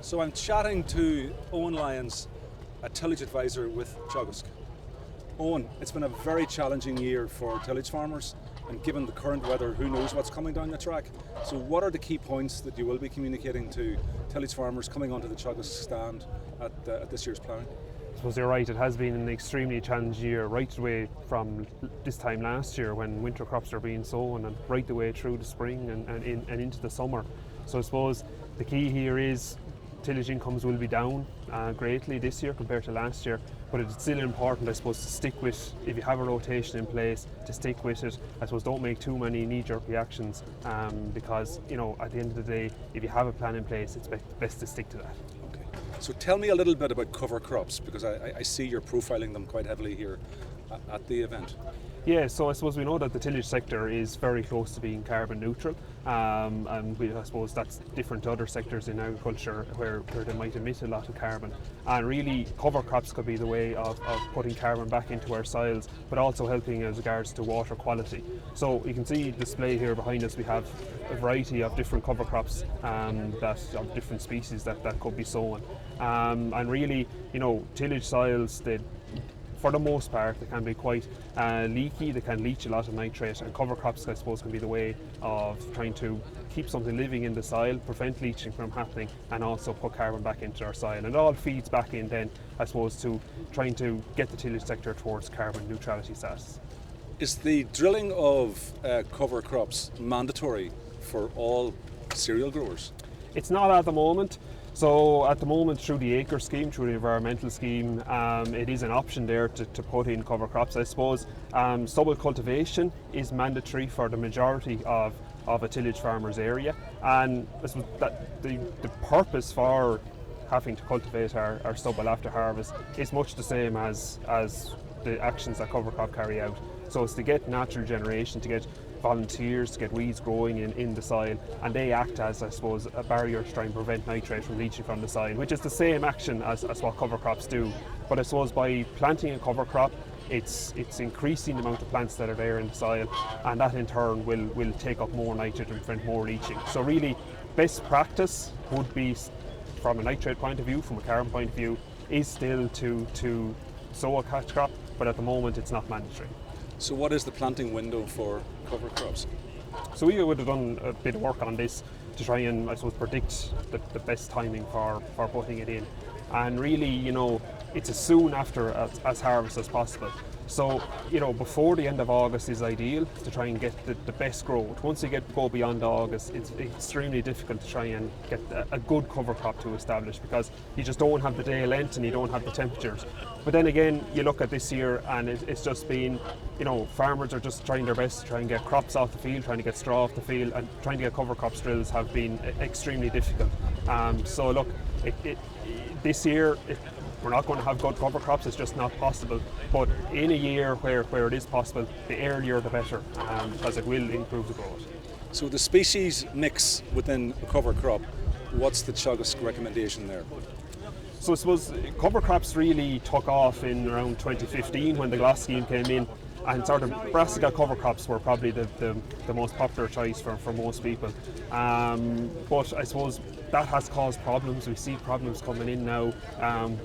So I'm chatting to Owen Lyons, a tillage advisor with Teagasc. Owen, it's been a very challenging year for tillage farmers, and given the current weather, who knows what's coming down the track. So what are the key points that you will be communicating to tillage farmers coming onto the Teagasc stand at this year's ploughing? I suppose you're right, it has been an extremely challenging year, right away from this time last year when winter crops are being sown, and right the way through the spring and into the summer. So I suppose the key here is tillage incomes will be down greatly this year compared to last year, but it's still important, I suppose, to stick with, if you have a rotation in place, to stick with it. I suppose don't make too many knee-jerk reactions because, you know, at the end of the day, if you have a plan in place, it's best to stick to that. Okay. So tell me a little bit about cover crops, because I see you're profiling them quite heavily here at the event. Yeah, so I suppose we know that the tillage sector is very close to being carbon neutral, and I suppose that's different to other sectors in agriculture where they might emit a lot of carbon. And really, cover crops could be the way of putting carbon back into our soils, but also helping as regards to water quality. So you can see display here behind us, we have a variety of different cover crops of different species that could be sown. And really, you know, tillage soils, for the most part, they can be quite leaky, they can leach a lot of nitrate, and cover crops, I suppose, can be the way of trying to keep something living in the soil, prevent leaching from happening, and also put carbon back into our soil. And it all feeds back in then, I suppose, to trying to get the tillage sector towards carbon neutrality status. Is the drilling of cover crops mandatory for all cereal growers? It's not at the moment. So at the moment, through the acre scheme, through the environmental scheme, it is an option there to put in cover crops. I suppose stubble cultivation is mandatory for the majority of a tillage farmer's area, and I suppose that the purpose for having to cultivate our stubble after harvest is much the same as the actions that cover crop carry out. So it's to get natural generation, to get volunteers, to get weeds growing in the soil, and they act as, I suppose, a barrier to try and prevent nitrate from leaching from the soil, which is the same action as what cover crops do. But I suppose by planting a cover crop, it's increasing the amount of plants that are there in the soil, and that in turn will take up more nitrate and prevent more leaching. So really, best practice would be, from a nitrate point of view, from a carbon point of view, is still to sow a catch crop, but at the moment it's not mandatory. So what is the planting window for cover crops? So we would have done a bit of work on this to try and, I suppose, predict the best timing for putting it in. And really, you know, it's as soon after as harvest as possible. So, you know, before the end of August is ideal to try and get the best growth. Once you go beyond August, it's extremely difficult to try and get a good cover crop to establish, because you just don't have the day length and you don't have the temperatures. But then again, you look at this year and it's just been, you know, farmers are just trying their best to try and get crops off the field, trying to get straw off the field, and trying to get cover crops drills have been extremely difficult. So look, this year, we're not going to have good cover crops, it's just not possible. But in a year where it is possible, the earlier the better, because it will improve the growth. So the species mix within a cover crop, what's the Teagasc recommendation there? So I suppose cover crops really took off in around 2015 when the GLAS scheme came in, and sort of brassica cover crops were probably the most popular choice for most people. But I suppose that has caused problems. We see problems coming in now,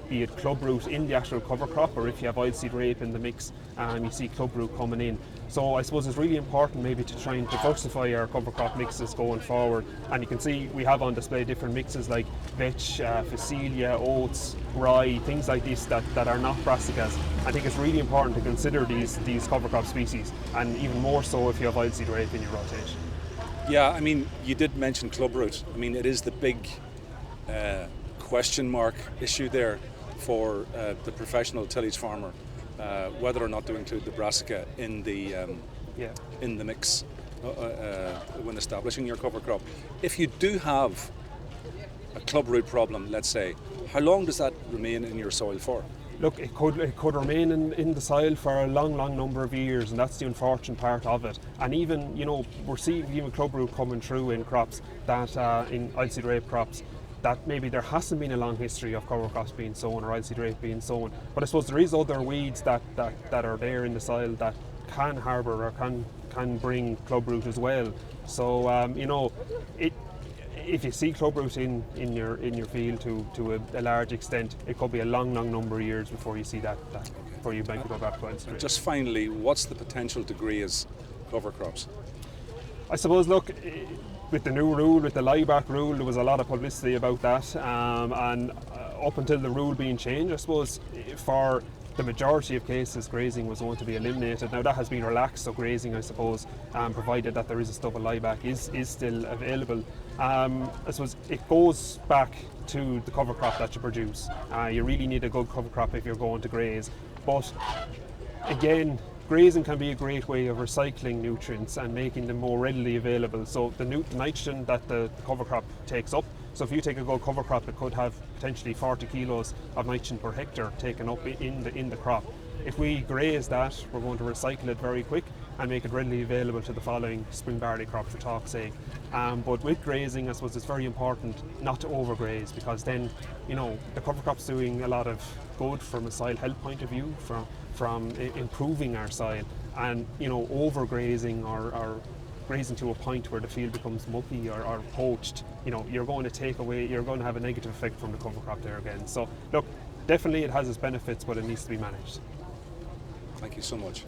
be it club root in the actual cover crop, or if you have oilseed rape in the mix, you see club root coming in. So I suppose it's really important maybe to try and diversify our cover crop mixes going forward. And you can see we have on display different mixes like vetch, phacelia, oats, rye, things like this that are not brassicas. I think it's really important to consider these cover crop species, and even more so if you have oilseed rape in your rotation. Yeah, I mean, you did mention club root. I mean, it is the big question mark issue there for the professional tillage farmer, whether or not to include the brassica in the mix when establishing your cover crop. If you do have a club root problem, let's say, how long does that remain in your soil for? Look, it could remain in the soil for a long number of years, and that's the unfortunate part of it. And even, you know, we're seeing even club root coming through in crops that, in oilseed rape crops, that maybe there hasn't been a long history of cover crops being sown or oilseed rape being sown. But I suppose there is other weeds that are there in the soil that can harbour or can bring club root as well. So, you know, if you see clubroot in your field to a large extent, it could be a long number of years before you see that before you might go back to it. Just finally, what's the potential to graze cover crops? I suppose, look, with the new rule, with the lieback rule, there was a lot of publicity about that, and up until the rule being changed, I suppose for the majority of cases grazing was going to be eliminated. Now that has been relaxed, so grazing, I suppose, provided that there is a stubble lieback, is still available. I suppose it goes back to the cover crop that you produce. You really need a good cover crop if you're going to graze, but again, grazing can be a great way of recycling nutrients and making them more readily available. So the nitrogen that the cover crop takes up, so if you take a good cover crop, it could have potentially 40 kilos of nitrogen per hectare taken up in the crop. If we graze that, we're going to recycle it very quick and make it readily available to the following spring barley crop, for talk's sake. But with grazing, I suppose it's very important not to overgraze, because then, the cover crop's doing a lot of good from a soil health point of view, from improving our soil, and overgrazing or grazing to a point where the field becomes mucky or poached, you're going to have a negative effect from the cover crop there again. So look, definitely it has its benefits, but it needs to be managed. Thank you so much.